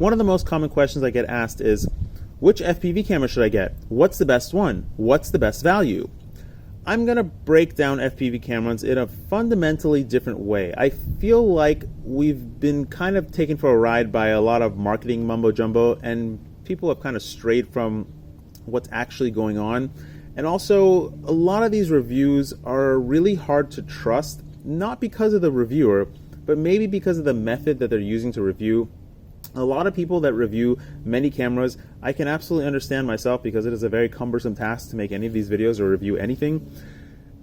One of the most common questions I get asked is, which FPV camera should I get? What's the best one? What's the best value? I'm going to break down FPV cameras in a fundamentally different way. I feel like we've been kind of taken for a ride by a lot of marketing mumbo jumbo, and people have kind of strayed from what's actually going on. And also, a lot of these reviews are really hard to trust, not because of the reviewer, but maybe because of the method that they're using to review. A lot of people that review many cameras, I can absolutely understand myself, because it is a very cumbersome task to make any of these videos or review anything.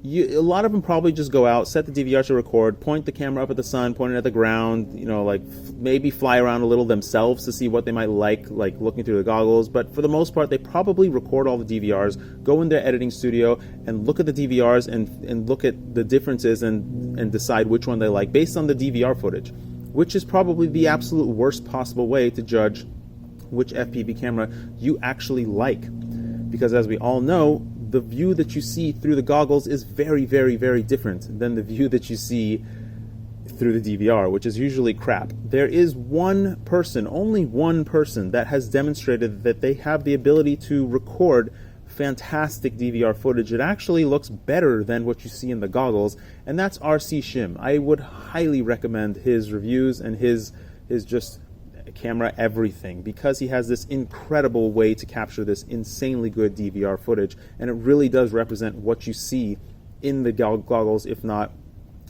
A lot of them probably just go out, set the DVR to record, point the camera up at the sun, point it at the ground, like maybe fly around a little themselves to see what they might like looking through the goggles. But for the most part, they probably record all the DVRs, go in their editing studio and look at the DVRs and look at the differences and decide which one they like based on the DVR footage, which is probably the absolute worst possible way to judge which FPV camera you actually like. Because as we all know, the view that you see through the goggles is very, very, very different than the view that you see through the DVR, which is usually crap. There is one person, only one person, that has demonstrated that they have the ability to record fantastic DVR footage. It actually looks better than what you see in the goggles, and that's RC Shim. I would highly recommend his reviews and his just camera everything, because he has this incredible way to capture this insanely good DVR footage, and it really does represent what you see in the goggles, if not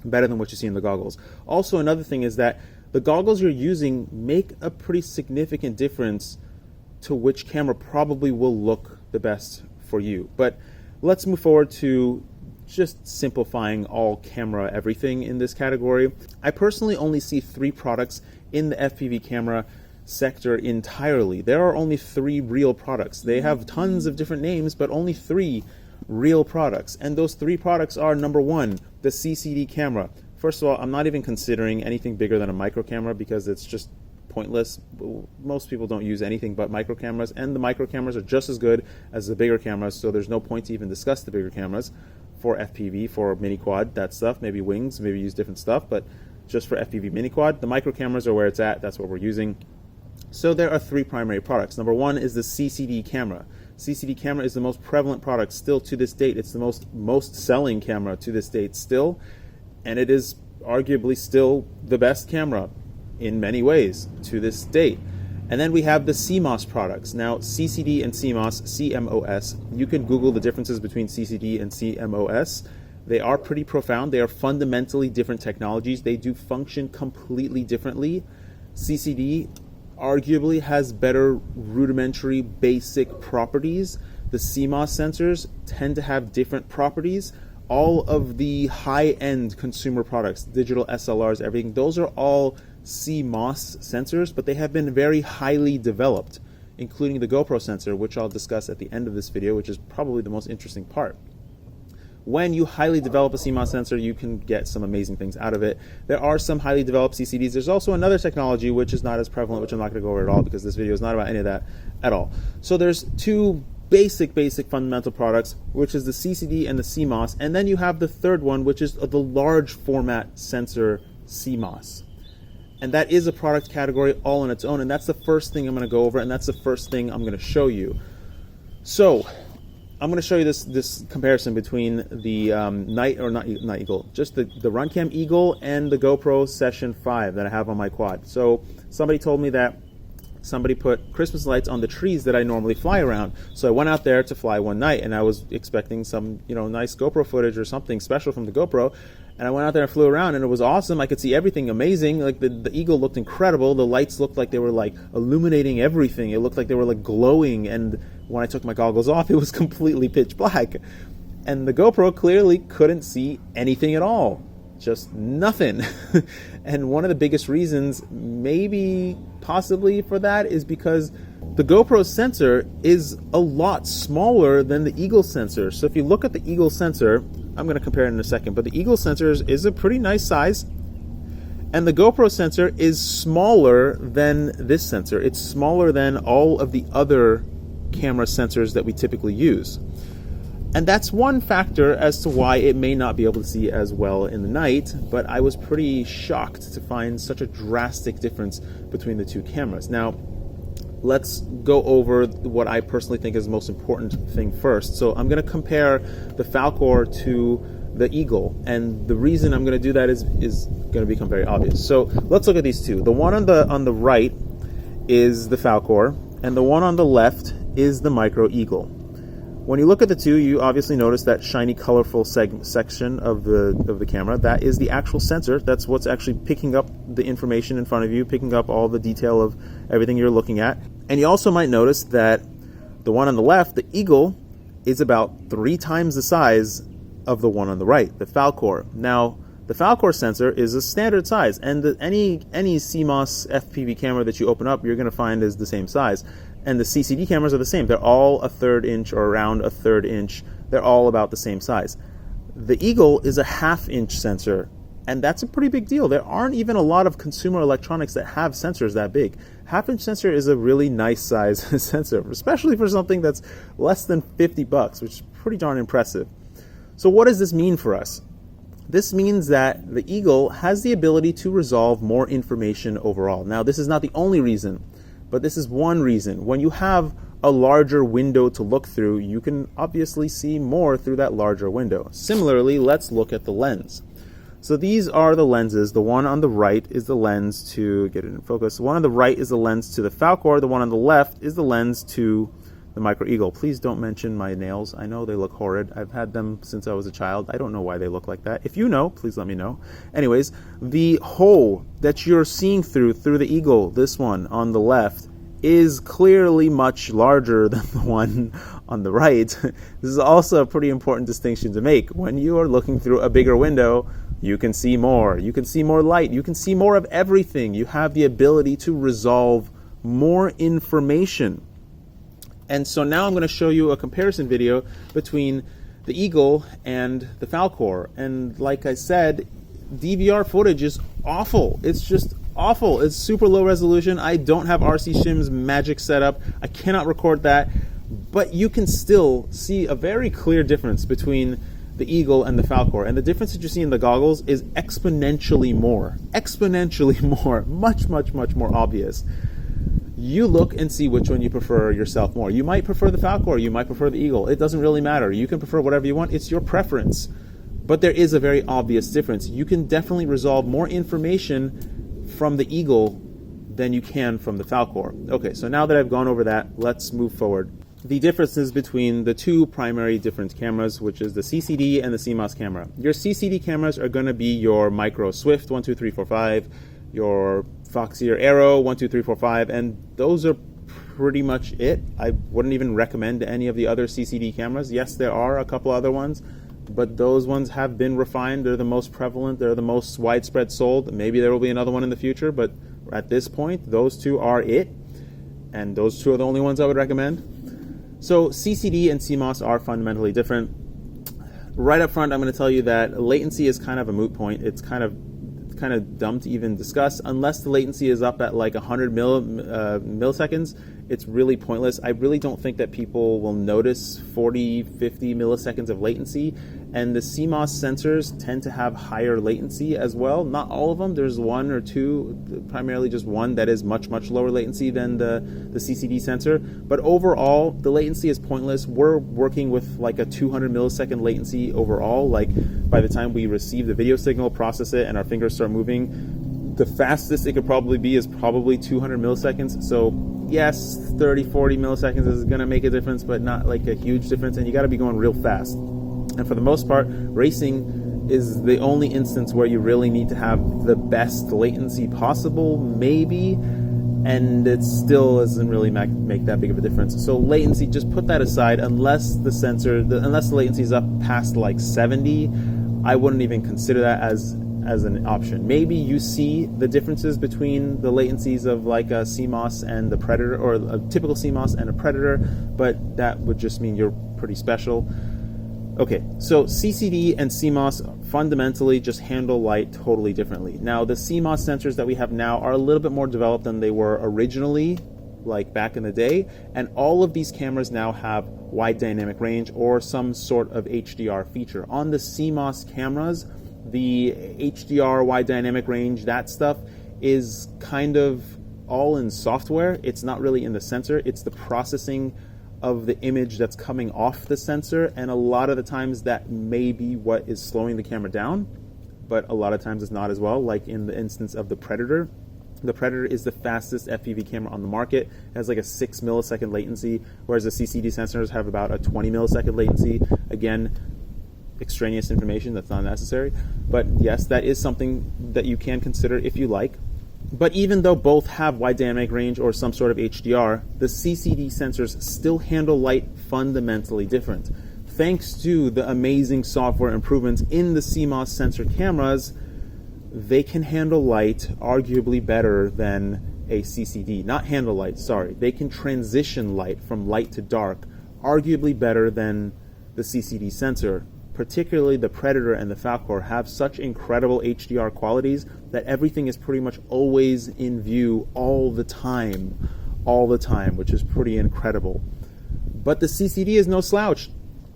better than what you see in the goggles. Also, another thing is that the goggles you're using make a pretty significant difference to which camera probably will look the best for you. But let's move forward to just simplifying all camera everything in this category. I personally only see 3 products in the FPV camera sector entirely. There are only 3 real products. They have tons of different names, but only 3 real products. And those 3 products are, number 1, the CCD camera. First of all, I'm not even considering anything bigger than a micro camera, because it's just pointless. Most people don't use anything but micro cameras, and the micro cameras are just as good as the bigger cameras, so there's no point to even discuss the bigger cameras for FPV, for mini quad, that stuff. Maybe wings, maybe use different stuff, but just for FPV mini quad, the micro cameras are where it's at. That's what we're using. So there are 3 primary products. Number 1 is the CCD camera. CCD camera is the most prevalent product still to this date. It's the most selling camera to this date still, and it is arguably still the best camera in many ways to this date. And then we have the CMOS products. Now, CCD and CMOS, CMOS, you can Google the differences between CCD and CMOS. They are pretty profound. They are fundamentally different technologies. They do function completely differently. CCD arguably has better rudimentary basic properties. The CMOS sensors tend to have different properties. All of the high-end consumer products, digital SLRs, everything, those are all CMOS sensors, but they have been very highly developed, including the GoPro sensor, which I'll discuss at the end of this video, which is probably the most interesting part. When you highly develop a CMOS sensor, you can get some amazing things out of it. There are some highly developed CCDs. There's also another technology which is not as prevalent, which I'm not going to go over at all, because this video is not about any of that at all. So there's 2 basic fundamental products, which is the CCD and the CMOS, and then you have the third one, which is the large format sensor CMOS. And that is a product category all on its own, and that's the first thing I'm going to go over, and that's the first thing I'm going to show you. So I'm going to show you this comparison between the Night Eagle, just the RunCam Eagle and the GoPro Session 5 that I have on my quad. So somebody told me that somebody put Christmas lights on the trees that I normally fly around. So I went out there to fly one night, and I was expecting some, nice GoPro footage or something special from the GoPro. And I went out there and flew around, and it was awesome. I could see everything amazing. Like the Eagle looked incredible. The lights looked like they were like illuminating everything. It looked like they were like glowing. And when I took my goggles off, it was completely pitch black. And the GoPro clearly couldn't see anything at all. Just nothing. And one of the biggest reasons, maybe possibly for that, is because the GoPro sensor is a lot smaller than the Eagle sensor. So if you look at the Eagle sensor, I'm going to compare it in a second, but the Eagle sensor is a pretty nice size, and the GoPro sensor is smaller than this sensor. It's smaller than all of the other camera sensors that we typically use. And that's one factor as to why it may not be able to see as well in the night, but I was pretty shocked to find such a drastic difference between the 2 cameras. Now, let's go over what I personally think is the most important thing first. So I'm going to compare the Falkor to the Eagle, and the reason I'm going to do that is going to become very obvious. So let's look at these two. The one on the right is the Falkor, and the one on the left is the Micro Eagle. When you look at the two, you obviously notice that shiny, colorful section of the camera. That is the actual sensor. That's what's actually picking up the information in front of you, picking up all the detail of everything you're looking at. And you also might notice that the one on the left, the Eagle, is about 3 times the size of the one on the right, the Falkor. Now, the Falkor sensor is a standard size, and any CMOS FPV camera that you open up, you're going to find is the same size. And the CCD cameras are the same. They're all 1/3 inch or around 1/3 inch. They're all about the same size. The Eagle is a 1/2 inch sensor, and that's a pretty big deal. There aren't even a lot of consumer electronics that have sensors that big. 1/2 inch sensor is a really nice size sensor, especially for something that's less than $50, which is pretty darn impressive. So what does this mean for us? This means that the Eagle has the ability to resolve more information overall. Now, this is not the only reason, but this is one reason. When you have a larger window to look through, you can obviously see more through that larger window. Similarly, let's look at the lens. So these are the lenses. The one on the right is the lens to, get it in focus, the one on the right is the lens to the Falkor. The one on the left is the lens to the Micro Eagle. Please don't mention my nails. I know they look horrid. I've had them since I was a child. I don't know why they look like that. If you know, please let me know. Anyways, the hole that you're seeing through the Eagle, this one on the left, is clearly much larger than the one on the right. This is also a pretty important distinction to make. When you are looking through a bigger window, you can see more. You can see more light. You can see more of everything. You have the ability to resolve more information. And so now I'm going to show you a comparison video between the Eagle and the Falkor. And like I said, DVR footage is awful. It's just awful. It's super low resolution. I don't have RC Shim's magic setup. I cannot record that. But you can still see a very clear difference between the Eagle and the Falkor. And the difference that you see in the goggles is exponentially more. Exponentially more. Much, much, much more obvious. You look and see which one you prefer yourself more. You might prefer the Falkor, you might prefer the Eagle. It doesn't really matter. You can prefer whatever you want. It's your preference. But there is a very obvious difference. You can definitely resolve more information from the Eagle than you can from the Falkor. Okay, so now that I've gone over that, let's move forward. The differences between the two primary different cameras, which is the CCD and the CMOS camera. Your CCD cameras are going to be your Micro Swift 1, 2, 3, 4, 5, your Foxeer Arrow 1, 2, 3, 4, 5, and those are pretty much it. I wouldn't even recommend any of the other CCD cameras. Yes, there are a couple other ones, but those ones have been refined. They're the most prevalent. They're the most widespread sold. Maybe there will be another one in the future, but at this point, those two are it, and those two are the only ones I would recommend. So CCD and CMOS are fundamentally different. Right up front, I'm going to tell you that latency is kind of a moot point. It's kind of dumb to even discuss. Unless the latency is up at like 100 milliseconds, it's really pointless. I really don't think that people will notice 40, 50 milliseconds of latency. And the CMOS sensors tend to have higher latency as well. Not all of them. There's one or two, primarily just one, that is much, much lower latency than the CCD sensor. But overall, the latency is pointless. We're working with like a 200 millisecond latency overall. Like by the time we receive the video signal, process it, and our fingers start moving, the fastest it could probably be is probably 200 milliseconds. So yes, 30, 40 milliseconds is going to make a difference, but not like a huge difference. And you got to be going real fast. And for the most part, racing is the only instance where you really need to have the best latency possible, maybe, and it still doesn't really make that big of a difference. So latency, just put that aside. Unless the latency is up past like 70, I wouldn't even consider that as an option. Maybe you see the differences between the latencies of like a CMOS and the Predator, or a typical CMOS and a Predator, but that would just mean you're pretty special. Okay, so CCD and CMOS fundamentally just handle light totally differently. Now, the CMOS sensors that we have now are a little bit more developed than they were originally, like back in the day, and all of these cameras now have wide dynamic range or some sort of HDR feature. On the CMOS cameras, the HDR, wide dynamic range, that stuff is kind of all in software. It's not really in the sensor. It's the processing of the image that's coming off the sensor, and a lot of the times that may be what is slowing the camera down, but a lot of times it's not as well, like in the instance of the Predator. The Predator is the fastest FPV camera on the market. It has like a 6 millisecond latency, whereas the CCD sensors have about a 20 millisecond latency. Again, extraneous information that's not necessary. But yes, that is something that you can consider if you like. But even though both have wide dynamic range or some sort of HDR, the CCD sensors still handle light fundamentally different. Thanks to the amazing software improvements in the CMOS sensor cameras, they can handle light arguably better than a CCD. Not handle light, sorry. They can transition light from light to dark arguably better than the CCD sensor. Particularly the Predator and the Falkor have such incredible HDR qualities that everything is pretty much always in view all the time, which is pretty incredible. But the CCD is no slouch.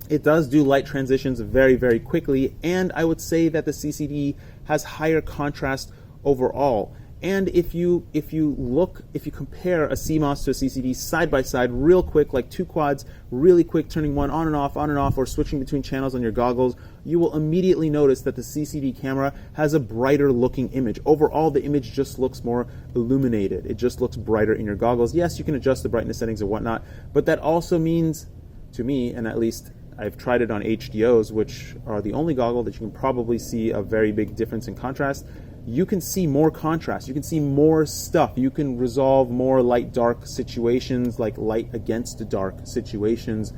It does do light transitions very, very quickly, and I would say that the CCD has higher contrast overall. And if you compare a CMOS to a CCD side by side real quick, like two quads, really quick, turning one on and off, or switching between channels on your goggles, you will immediately notice that the CCD camera has a brighter looking image. Overall, the image just looks more illuminated. It just looks brighter in your goggles. Yes, you can adjust the brightness settings and whatnot, but that also means, to me, and at least I've tried it on HDOs, which are the only goggle that you can probably see a very big difference in contrast. You can see more contrast, you can see more stuff, you can resolve more light-dark situations, like light against dark situations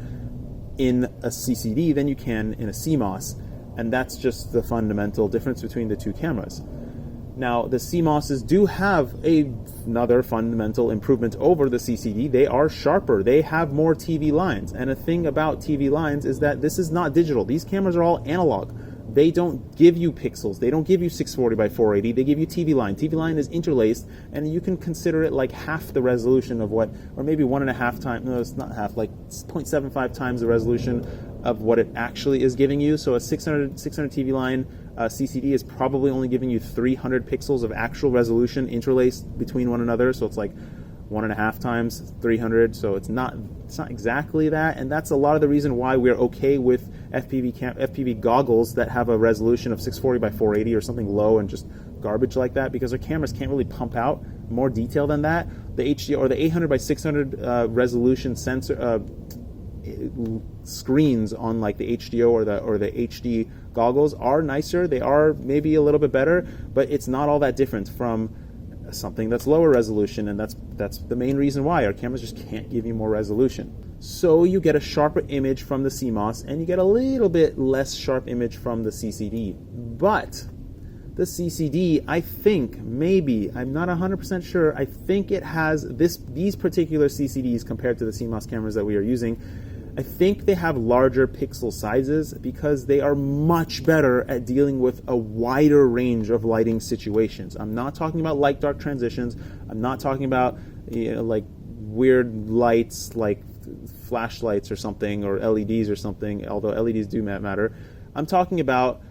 in a CCD than you can in a CMOS, and that's just the fundamental difference between the two cameras. Now, the CMOSs do have another fundamental improvement over the CCD. They are sharper. They have more TV lines. And a thing about TV lines is that this is not digital. These cameras are all analog. They don't give you pixels. They don't give you 640 by 480. They give you TV line. TV line is interlaced, and you can consider it like half the resolution of what, or maybe 1.5 times, no, it's not half, like 0.75 times the resolution of what it actually is giving you. So a 600 TV line CCD is probably only giving you 300 pixels of actual resolution interlaced between one another. So it's like 1.5 times 300. So it's not exactly that, and that's a lot of the reason why we're okay with FPV goggles that have a resolution of 640 by 480 or something low and just garbage like that, because our cameras can't really pump out more detail than that. The HDR or the 800 by 600 resolution sensor screens on like the HDO or the HD goggles are nicer. They are maybe a little bit better, but it's not all that different from something that's lower resolution, and that's the main reason why our cameras just can't give you more resolution. So you get a sharper image from the CMOS, and you get a little bit less sharp image from the CCD. But the CCD, I think, maybe, I'm not 100% sure, I think it has these particular CCDs compared to the CMOS cameras that we are using, I think they have larger pixel sizes because they are much better at dealing with a wider range of lighting situations. I'm not talking about light-dark transitions. I'm not talking about like weird lights like flashlights or something, or LEDs or something, although LEDs do matter. I'm talking about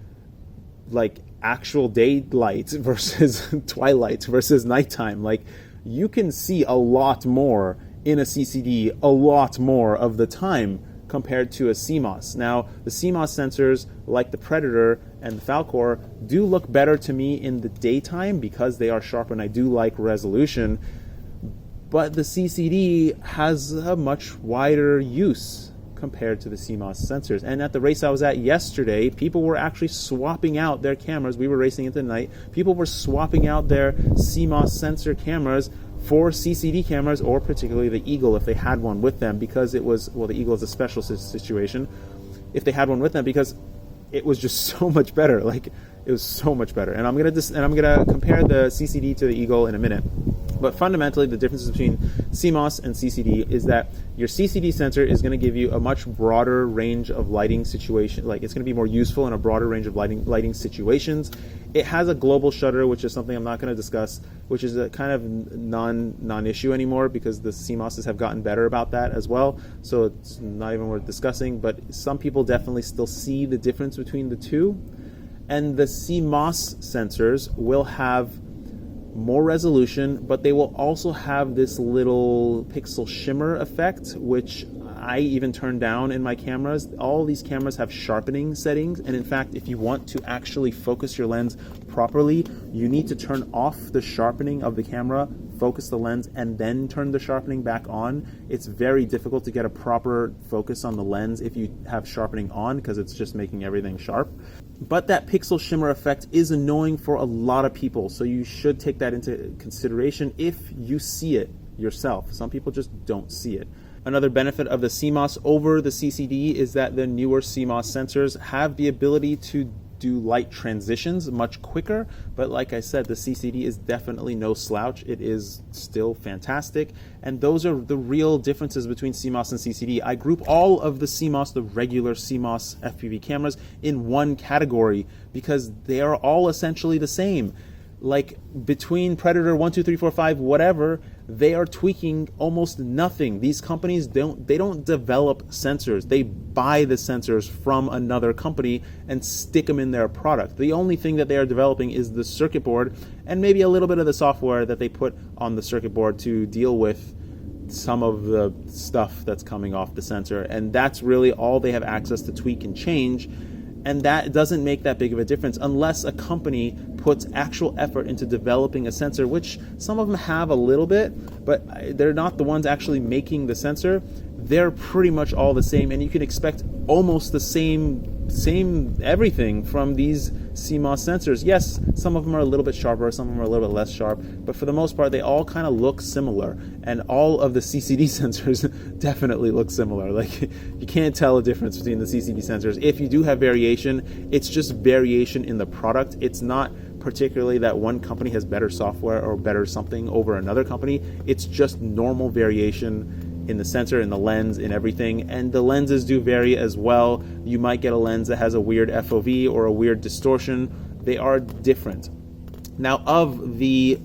like actual daylight versus twilight versus nighttime. Like, you can see a lot more in a CCD a lot more of the time compared to a CMOS. Now, the CMOS sensors, like the Predator and the Falkor, do look better to me in the daytime because they are sharper and I do like resolution, but the CCD has a much wider use compared to the CMOS sensors. And at the race I was at yesterday, people were actually swapping out their cameras. We were racing into the night. People were swapping out their CMOS sensor cameras for CCD cameras, or particularly the Eagle if they had one with them, because it was, well, the Eagle is a special situation, if they had one with them, because it was just so much better. Like, it was so much better. And I'm gonna compare the CCD to the Eagle in a minute. But fundamentally, the difference between CMOS and CCD is that your CCD sensor is going to give you a much broader range of lighting situation. Like, it's going to be more useful in a broader range of lighting situations. It has a global shutter, which is something I'm not going to discuss, which is a kind of non-issue anymore because the CMOSs have gotten better about that as well. So it's not even worth discussing. But some people definitely still see the difference between the two. And the CMOS sensors will have more resolution, but they will also have this little pixel shimmer effect, which I even turn down in my cameras. All these cameras have sharpening settings, and in fact, if you want to actually focus your lens properly, you need to turn off the sharpening of the camera, focus the lens, and then turn the sharpening back on. It's very difficult to get a proper focus on the lens if you have sharpening on, because it's just making everything sharp. But that pixel shimmer effect is annoying for a lot of people, so you should take that into consideration if you see it yourself. Some people just don't see it. Another benefit of the CMOS over the CCD is that the newer CMOS sensors have the ability to do light transitions much quicker, but like I said, the CCD is definitely no slouch. It is still fantastic, and those are the real differences between CMOS and CCD. I group all of the CMOS, the regular CMOS FPV cameras, in one category because they are all essentially the same. Like between Predator 1, 2, 3, 4, 5, whatever, they are tweaking almost nothing. These companies don't develop sensors. They buy the sensors from another company and stick them in their product. The only thing that they are developing is the circuit board and maybe a little bit of the software that they put on the circuit board to deal with some of the stuff that's coming off the sensor. And that's really all they have access to tweak and change. And that doesn't make that big of a difference unless a company puts actual effort into developing a sensor, which some of them have a little bit, but they're not the ones actually making the sensor. They're pretty much all the same, and you can expect almost the same everything from these CMOS sensors. Yes, some of them are a little bit sharper, some of them are a little bit less sharp, but for the most part, they all kind of look similar, and all of the CCD sensors definitely look similar. Like, you can't tell a difference between the CCD sensors. If you do have variation, it's just variation in the product. It's not particularly that one company has better software or better something over another company. It's just normal variation in the sensor, in the lens, in everything. And the lenses do vary as well. You might get a lens that has a weird FOV or a weird distortion. They are different. Now, of the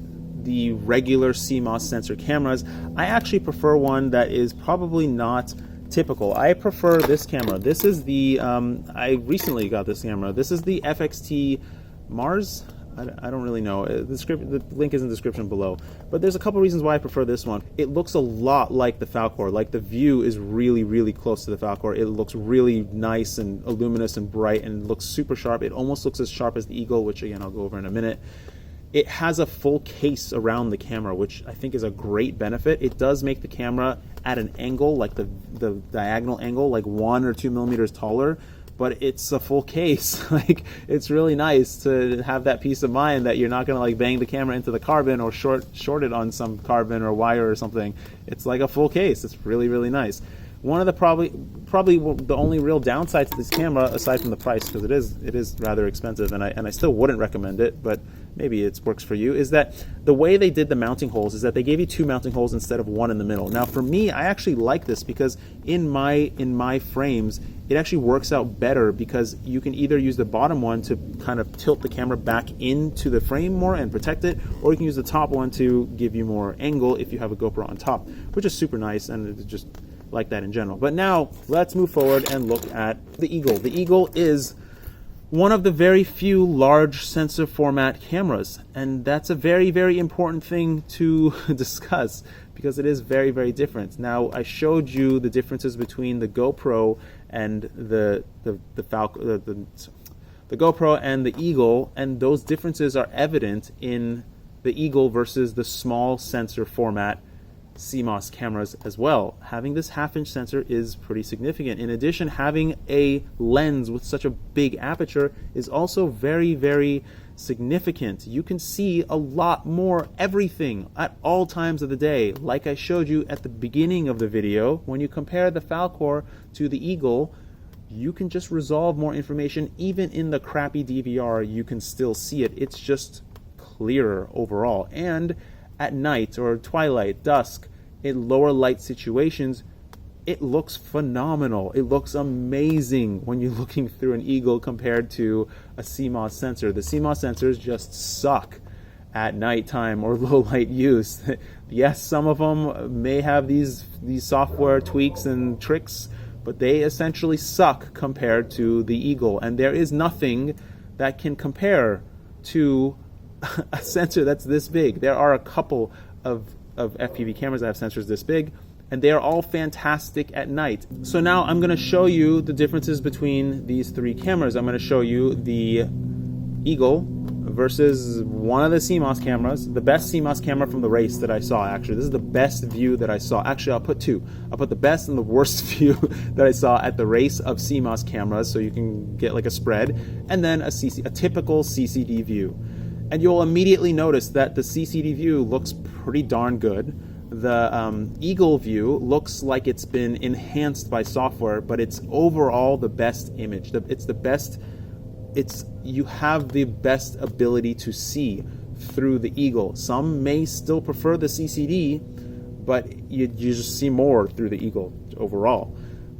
regular CMOS sensor cameras, I actually prefer one that is probably not typical. I prefer this camera. This is the, I recently got this camera. This is the FXT Mars. I don't really know. The link is in the description below. But there's a couple reasons why I prefer this one. It looks a lot like the Falkor. Like, the view is really, really close to the Falkor. It looks really nice and luminous and bright, and it looks super sharp. It almost looks as sharp as the Eagle, which again I'll go over in a minute. It has a full case around the camera, which I think is a great benefit. It does make the camera at an angle, like the diagonal angle, like 1 or 2 millimeters taller. But it's a full case. Like, it's really nice to have that peace of mind that you're not gonna like bang the camera into the carbon or short it on some carbon or wire or something. It's like a full case. It's really, really nice. One of the probably the only real downside to this camera, aside from the price, because it is rather expensive, and I still wouldn't recommend it, but maybe it works for you, is that the way they did the mounting holes is that they gave you 2 mounting holes instead of 1 in the middle. Now, for me, I actually like this because in my frames, it actually works out better because you can either use the bottom one to kind of tilt the camera back into the frame more and protect it, or you can use the top one to give you more angle if you have a GoPro on top, which is super nice, and it's just like that in general. But now let's move forward and look at the Eagle. The Eagle is one of the very few large sensor format cameras, and that's a very, very important thing to discuss because it is very, very different. Now, I showed you the differences between the GoPro and the GoPro and the Eagle, and those differences are evident in the Eagle versus the small sensor format CMOS cameras as well. Having this half-inch sensor is pretty significant. In addition, having a lens with such a big aperture is also very, very significant. You can see a lot more everything at all times of the day. Like I showed you at the beginning of the video, when you compare the Falkor to the Eagle, you can just resolve more information. Even in the crappy DVR, you can still see it. It's just clearer overall. And at night or twilight, dusk, in lower light situations, it looks phenomenal. It looks amazing when you're looking through an Eagle compared to a CMOS sensor. The CMOS sensors just suck at nighttime or low light use. Yes, some of them may have these software tweaks and tricks, but they essentially suck compared to the Eagle. And there is nothing that can compare to a sensor that's this big. There are a couple of FPV cameras that have sensors this big, and they are all fantastic at night. So now I'm going to show you the differences between these three cameras. I'm going to show you the Eagle versus one of the CMOS cameras, the best CMOS camera from the race that I saw, actually. This is the best view that I saw. Actually, I'll put two. I'll put the best and the worst view that I saw at the race of CMOS cameras, so you can get like a spread, and then a typical CCD view. And you'll immediately notice that the CCD view looks pretty darn good. The Eagle view looks like it's been enhanced by software, but it's overall the best image. It's the best. You have the best ability to see through the Eagle. Some may still prefer the CCD, but you just see more through the Eagle overall.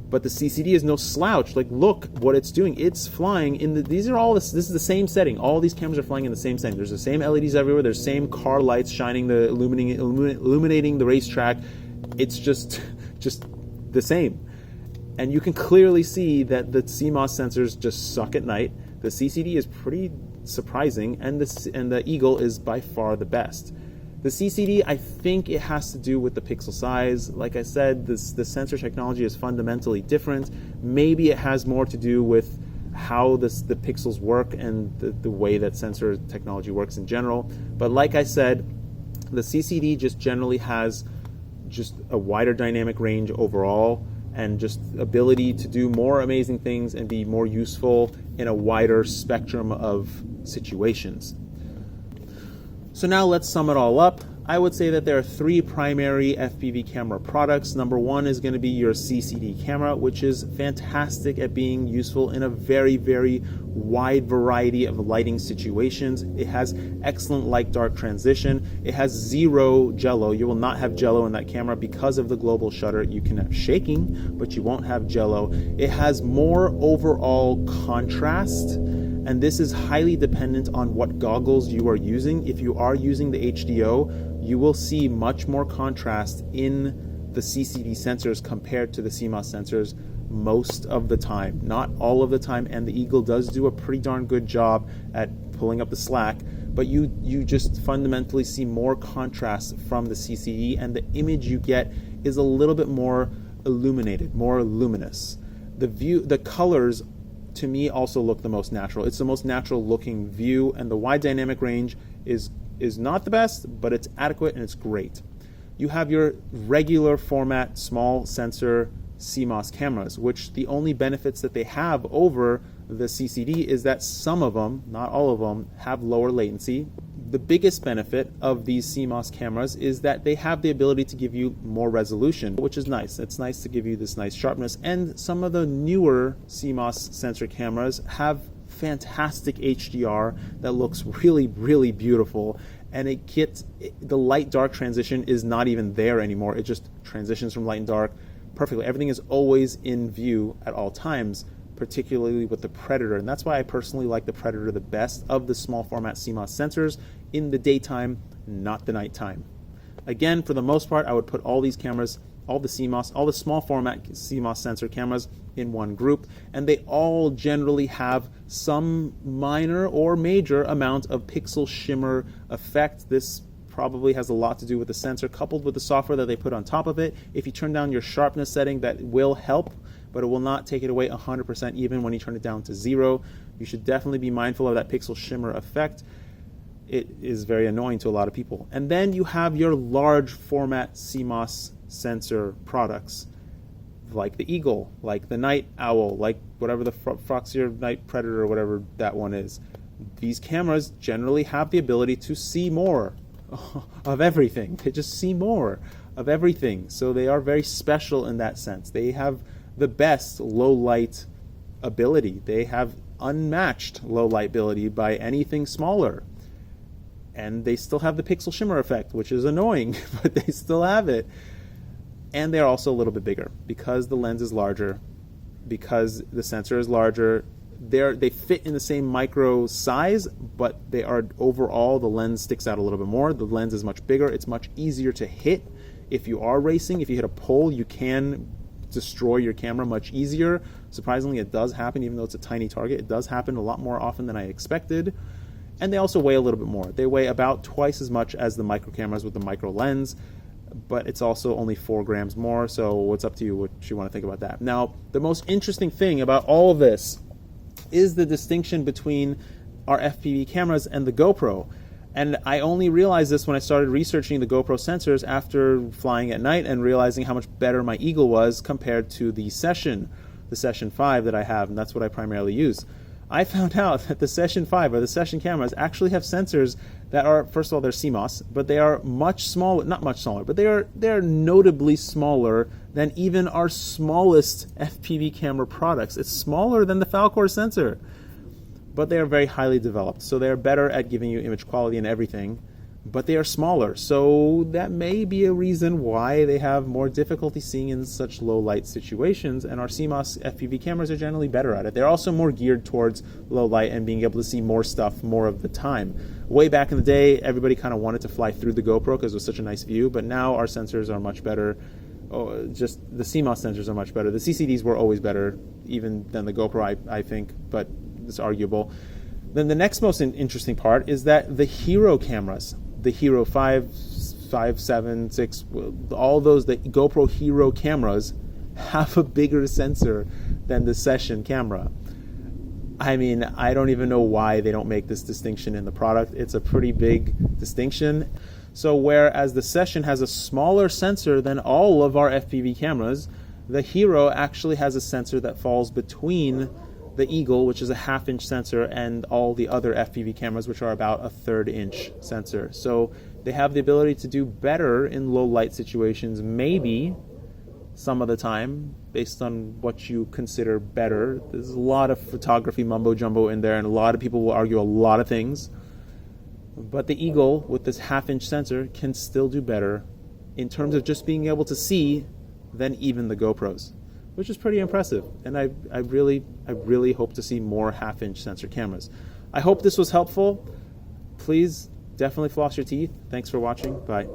But the CCD is no slouch. Like, look what it's doing. It's flying in the. This is the same setting. All these cameras are flying in the same setting. There's the same LEDs everywhere. There's same car lights shining, illuminating the racetrack. It's just the same. And you can clearly see that the CMOS sensors just suck at night. The CCD is pretty surprising, and the Eagle is by far the best. The CCD, I think it has to do with the pixel size. Like I said, the sensor technology is fundamentally different. Maybe it has more to do with how the pixels work and the way that sensor technology works in general. But like I said, the CCD just generally has just a wider dynamic range overall, and just ability to do more amazing things and be more useful in a wider spectrum of situations. So now let's sum it all up. I would say that there are three primary FPV camera products. Number one is going to be your CCD camera, which is fantastic at being useful in a very, very wide variety of lighting situations. It has excellent light-dark transition. It has zero jello. You will not have jello in that camera because of the global shutter. You can have shaking, but you won't have jello. It has more overall contrast, and this is highly dependent on what goggles you are using. If you are using the HDO, you will see much more contrast in the CCD sensors compared to the CMOS sensors most of the time. Not all of the time, and the Eagle does do a pretty darn good job at pulling up the slack, but you just fundamentally see more contrast from the CCD, and the image you get is a little bit more illuminated, more luminous. The colors to me also look the most natural. It's the most natural looking view, and the wide dynamic range is not the best, but it's adequate and it's great. You have your regular format small sensor CMOS cameras, which the only benefits that they have over the CCD is that some of them, not all of them, have lower latency. The biggest benefit of these CMOS cameras is that they have the ability to give you more resolution, which is nice. It's nice to give you this nice sharpness, and some of the newer CMOS sensor cameras have fantastic HDR that looks really, really beautiful, and the light-dark transition is not even there anymore. It just transitions from light and dark perfectly. Everything is always in view at all times, particularly with the Predator, and that's why I personally like the Predator the best of the small format CMOS sensors in the daytime, not the nighttime. Again, for the most part, I would put all these cameras, all the small format CMOS sensor cameras in one group, and they all generally have some minor or major amount of pixel shimmer effect. This probably has a lot to do with the sensor coupled with the software that they put on top of it. If you turn down your sharpness setting, that will help, but it will not take it away 100% even when you turn it down to 0. You should definitely be mindful of that pixel shimmer effect. It is very annoying to a lot of people. And then you have your large format CMOS sensor products, like the Eagle, like the Night Owl, like whatever the Foxeer Night Predator or whatever that one is. These cameras generally have the ability to see more of everything. They just see more of everything. So they are very special in that sense. They have the best low light ability. They have unmatched low light ability by anything smaller. And they still have the pixel shimmer effect, which is annoying, but they still have it. And they're also a little bit bigger because the lens is larger, because the sensor is larger. They fit in the same micro size, but they are overall, the lens sticks out a little bit more. The lens is much bigger. It's much easier to hit. If you are racing, if you hit a pole, you can destroy your camera much easier. Surprisingly, it does happen, even though it's a tiny target. It does happen a lot more often than I expected. And they also weigh a little bit more. They weigh about twice as much as the micro cameras with the micro lens, but it's also only 4 grams more, so it's up to you what you want to think about that. Now, the most interesting thing about all of this is the distinction between our FPV cameras and the GoPro. And I only realized this when I started researching the GoPro sensors after flying at night and realizing how much better my Eagle was compared to the Session 5 that I have, and that's what I primarily use. I found out that the Session 5 or the Session cameras actually have sensors that are, first of all, they're CMOS, but they are much smaller, not much smaller, but they are notably smaller than even our smallest FPV camera products. It's smaller than the Falkor sensor, but they are very highly developed. So they are better at giving you image quality and everything, but they are smaller. So that may be a reason why they have more difficulty seeing in such low light situations, and our CMOS FPV cameras are generally better at it. They're also more geared towards low light and being able to see more stuff more of the time. Way back in the day, everybody kind of wanted to fly through the GoPro because it was such a nice view, but now our sensors are much better. Just the CMOS sensors are much better. The CCDs were always better even than the GoPro, I think, but it's arguable. Then the next most interesting part is that the Hero cameras, the Hero 5, 7, 6, all those, the GoPro Hero cameras have a bigger sensor than the Session camera. I mean, I don't even know why they don't make this distinction in the product. It's a pretty big distinction. So whereas the Session has a smaller sensor than all of our FPV cameras, the Hero actually has a sensor that falls between the Eagle, which is a 1/2 inch sensor, and all the other FPV cameras, which are about a 1/3 inch sensor. So they have the ability to do better in low light situations, maybe some of the time, based on what you consider better. There's a lot of photography mumbo jumbo in there, and a lot of people will argue a lot of things. But the Eagle, with this 1/2 inch sensor, can still do better in terms of just being able to see than even the GoPros, which is pretty impressive. And I really hope to see more 1/2 inch sensor cameras. I hope this was helpful. Please definitely floss your teeth. Thanks for watching. Bye.